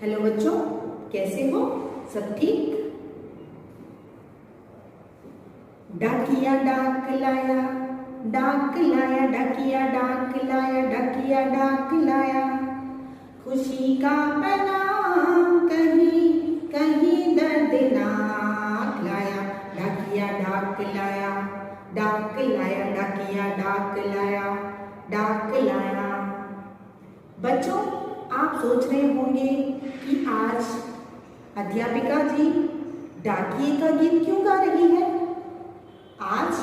Hello बच्चों, कैसे हो? सब ठीक? डाकिया डाक लाया, डाक लाया, डाकिया डाक लाया, डाकिया डाक लाया, खुशी का पैगाम कहीं कहीं दर्दनाक लाया। डाकिया डाक लाया, डाक लाया, डाकिया डाक लाया, डाक लाया। बच्चों, आप सोच रहे होंगे कि आज अध्यापिका जी डाकिए का गीत क्यों गा रही है। आज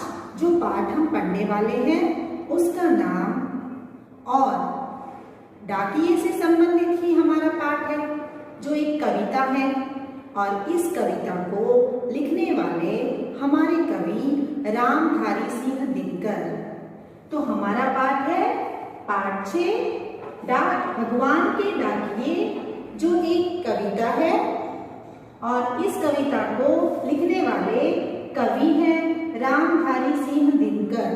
जो पाठ हम पढ़ने वाले हैं उसका नाम और डाकिए से संबंधित ही हमारा पाठ है, जो एक कविता है। और इस कविता को लिखने वाले हमारे कवि रामधारी सिंह दिनकर। तो हमारा पाठ है पाठ 6, भगवान के डाकिए, जो एक कविता है। और इस कविता को लिखने वाले कवि हैं रामधारी सिंह दिनकर।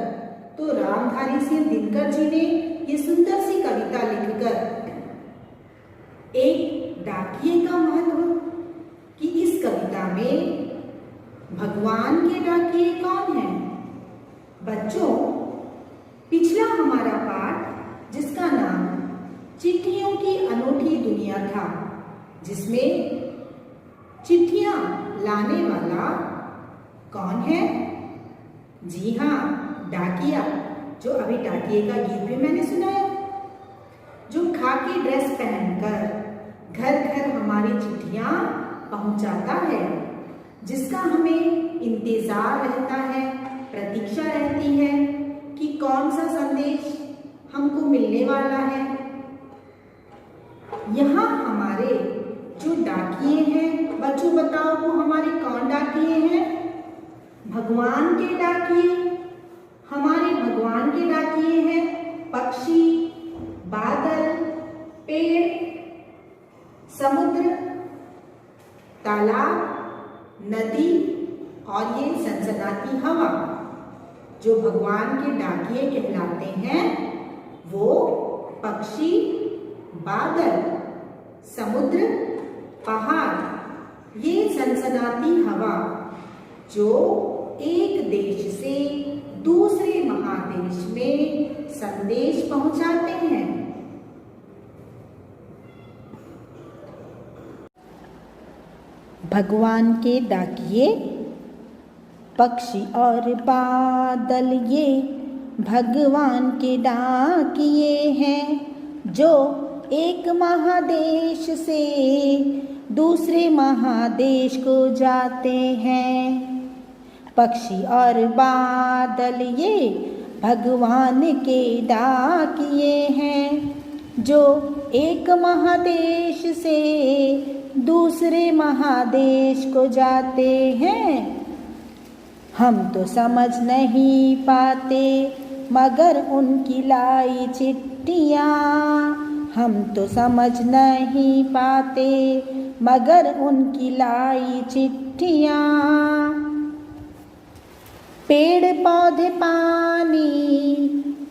तो रामधारी सिंह दिनकर जी ने ये सुंदर सी कविता लिखकर एक डाकिए का महत्व, कि इस कविता में भगवान के डाकिए कौन हैं। बच्चों, पिछला हमारा पाठ जिसका नाम चिट्ठियों की अनूठी दुनिया था, जिसमें चिट्ठियां लाने वाला कौन है? जी हाँ, डाकिया, जो अभी डाकिए का गीत भी मैंने सुनाया, जो खाकी ड्रेस पहनकर घर घर हमारी चिट्ठियां पहुंचाता है, जिसका हमें इंतजार रहता है, प्रतीक्षा रहती है कि कौन सा संदेश हमको मिलने वाला है। यहाँ हमारे जो डाकिए हैं, बच्चों बताओ वो हमारे कौन डाकिए हैं? भगवान के डाकिए। हमारे भगवान के डाकिए हैं पक्षी, बादल, पेड़, समुद्र, तालाब, नदी और ये सनसनाती हवा। जो भगवान के डाकिए कहलाते हैं वो पक्षी, बादल, समुद्र, पहाड़, ये सनसनाती हवा जो एक देश से दूसरे महादेश में संदेश पहुंचाते हैं। भगवान के डाकिए पक्षी और बादल, ये भगवान के डाकिए हैं, जो एक महादेश से दूसरे महादेश को जाते हैं। पक्षी और बादल ये भगवान के डाकिए हैं, जो एक महादेश से दूसरे महादेश को जाते हैं। हम तो समझ नहीं पाते मगर उनकी लाई चिट्ठियाँ, हम तो समझ नहीं पाते मगर उनकी लाई चिट्ठियाँ। पेड़ पौधे पानी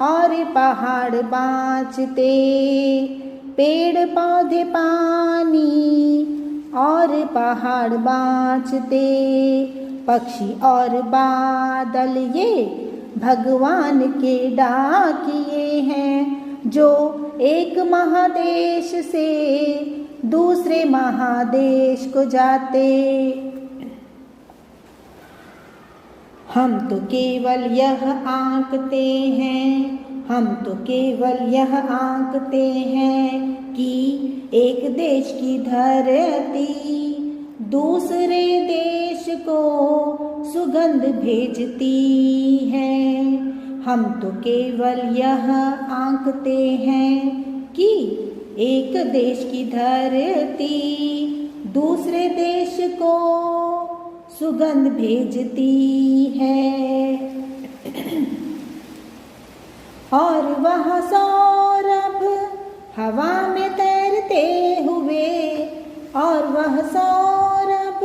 और पहाड़ बाँचते, पेड़ पौधे पानी और पहाड़ बाँचते, पक्षी और बादल ये भगवान के डाकिए हैं, जो एक महादेश से दूसरे महादेश को जाते। हम तो केवल यह आंकते हैं, हम तो केवल यह आंकते हैं कि एक देश की धरती दूसरे देश को सुगंध भेजती है। हम तो केवल यह आंकते हैं कि एक देश की धरती दूसरे देश को सुगंध भेजती है। और वह सौरभ हवा में तैरते हुए, और वह सौरभ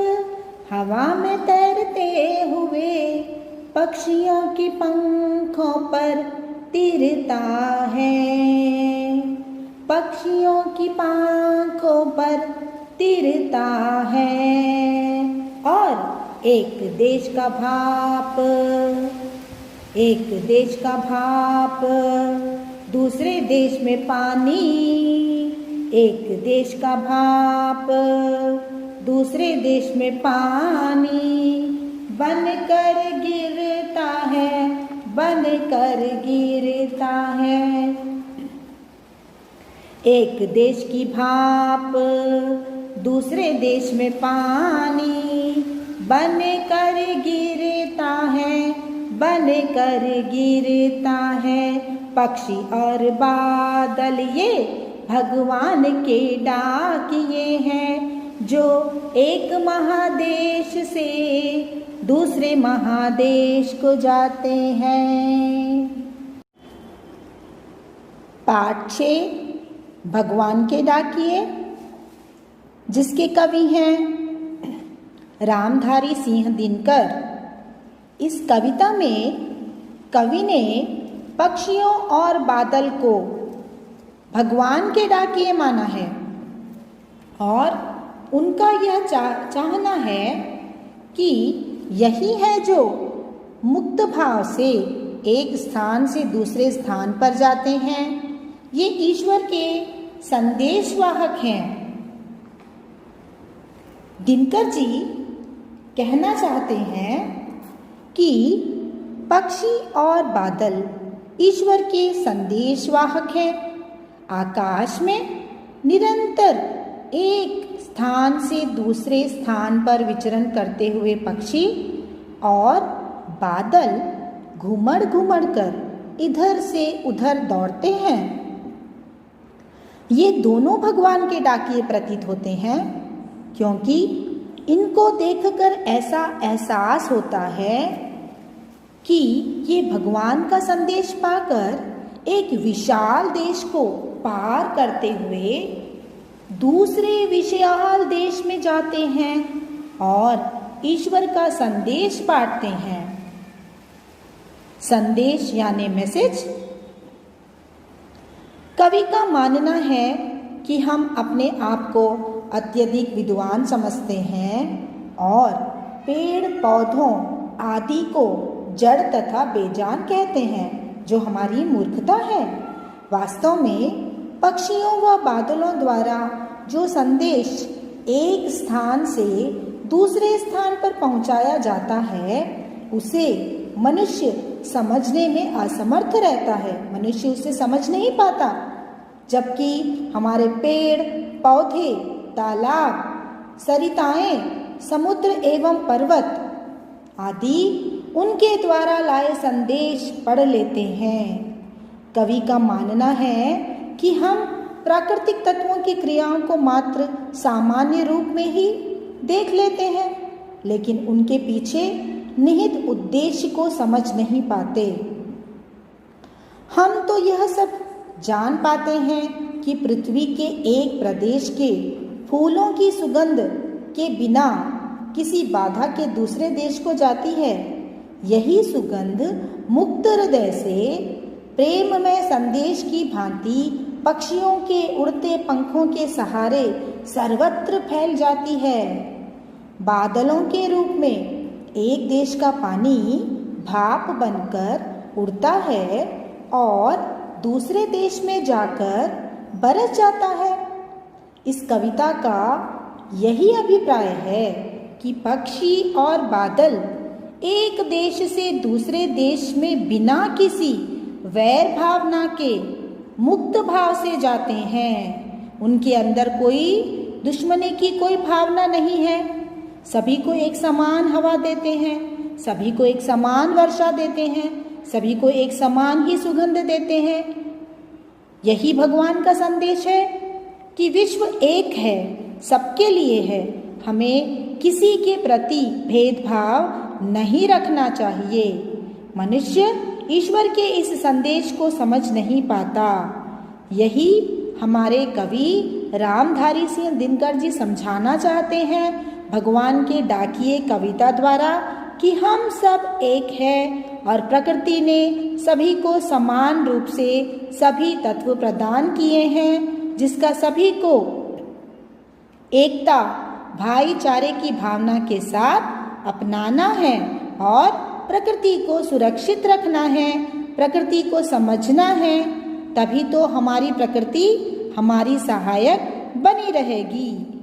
हवा में तैरते हुए पक्षियों की पंखों पर तिरता है, पक्षियों की पंखों पर तिरता है। और एक देश का भाप, एक देश का भाप, दूसरे देश में पानी, एक देश का भाप, दूसरे देश में पानी, बनकर गिरता है, बनकर गिरता है। एक देश की भाप, दूसरे देश में पानी, बनकर गिरता है, बनकर गिरता है। पक्षी और बादल ये भगवान के डाकिये हैं, जो एक महादेश से दूसरे महादेश को जाते हैं। पाठ 6 भगवान के डाकिये, जिसके कवि हैं रामधारी सिंह दिनकर। इस कविता में कवि ने पक्षियों और बादल को भगवान के डाकिये माना है और उनका यह चाहना है कि यही है जो मुक्त भाव से एक स्थान से दूसरे स्थान पर जाते हैं। ये ईश्वर के संदेशवाहक हैं। दिनकर जी कहना चाहते हैं कि पक्षी और बादल ईश्वर के संदेशवाहक हैं। आकाश में निरंतर एक स्थान से दूसरे स्थान पर विचरण करते हुए पक्षी और बादल घुमड़ घुमड़ कर इधर से उधर दौड़ते हैं। ये दोनों भगवान के डाकिये प्रतीत होते हैं, क्योंकि इनको देखकर ऐसा एहसास होता है कि ये भगवान का संदेश पाकर एक विशाल देश को पार करते हुए दूसरे विशाल देश में जाते हैं और ईश्वर का संदेश बांटते हैं। संदेश यानी मैसेज। कवि का मानना है कि हम अपने आप को अत्यधिक विद्वान समझते हैं और पेड़ पौधों आदि को जड़ तथा बेजान कहते हैं, जो हमारी मूर्खता है। वास्तव में पक्षियों व बादलों द्वारा जो संदेश एक स्थान से दूसरे स्थान पर पहुंचाया जाता है, उसे मनुष्य समझने में असमर्थ रहता है। मनुष्य उसे समझ नहीं पाता, जबकि हमारे पेड़ पौधे, तालाब, सरिताएं, समुद्र एवं पर्वत आदि उनके द्वारा लाए संदेश पढ़ लेते हैं। कवि का मानना है कि हम प्राकृतिक तत्वों की क्रियाओं को मात्र सामान्य रूप में ही देख लेते हैं, लेकिन उनके पीछे निहित उद्देश्य को समझ नहीं पाते। हम तो यह सब जान पाते हैं कि पृथ्वी के एक प्रदेश के फूलों की सुगंध के बिना किसी बाधा के दूसरे देश को जाती है। यही सुगंध मुक्त हृदय से प्रेममय संदेश की भांति पक्षियों के उड़ते पंखों के सहारे सर्वत्र फैल जाती है। बादलों के रूप में एक देश का पानी भाप बनकर उड़ता है और दूसरे देश में जाकर बरस जाता है। इस कविता का यही अभिप्राय है कि पक्षी और बादल एक देश से दूसरे देश में बिना किसी वैर भावना के मुक्त भाव से जाते हैं। उनके अंदर कोई दुश्मनी की कोई भावना नहीं है। सभी को एक समान हवा देते हैं, सभी को एक समान वर्षा देते हैं, सभी को एक समान ही सुगंध देते हैं। यही भगवान का संदेश है कि विश्व एक है, सबके लिए है। हमें किसी के प्रति भेदभाव नहीं रखना चाहिए। मनुष्य ईश्वर के इस संदेश को समझ नहीं पाता। यही हमारे कवि रामधारी सिंह दिनकर जी समझाना चाहते हैं भगवान के डाकिये कविता द्वारा कि हम सब एक हैं और प्रकृति ने सभी को समान रूप से सभी तत्व प्रदान किए हैं, जिसका सभी को एकता भाईचारे की भावना के साथ अपनाना है और प्रकृति को सुरक्षित रखना है, प्रकृति को समझना है, तभी तो हमारी प्रकृति हमारी सहायक बनी रहेगी।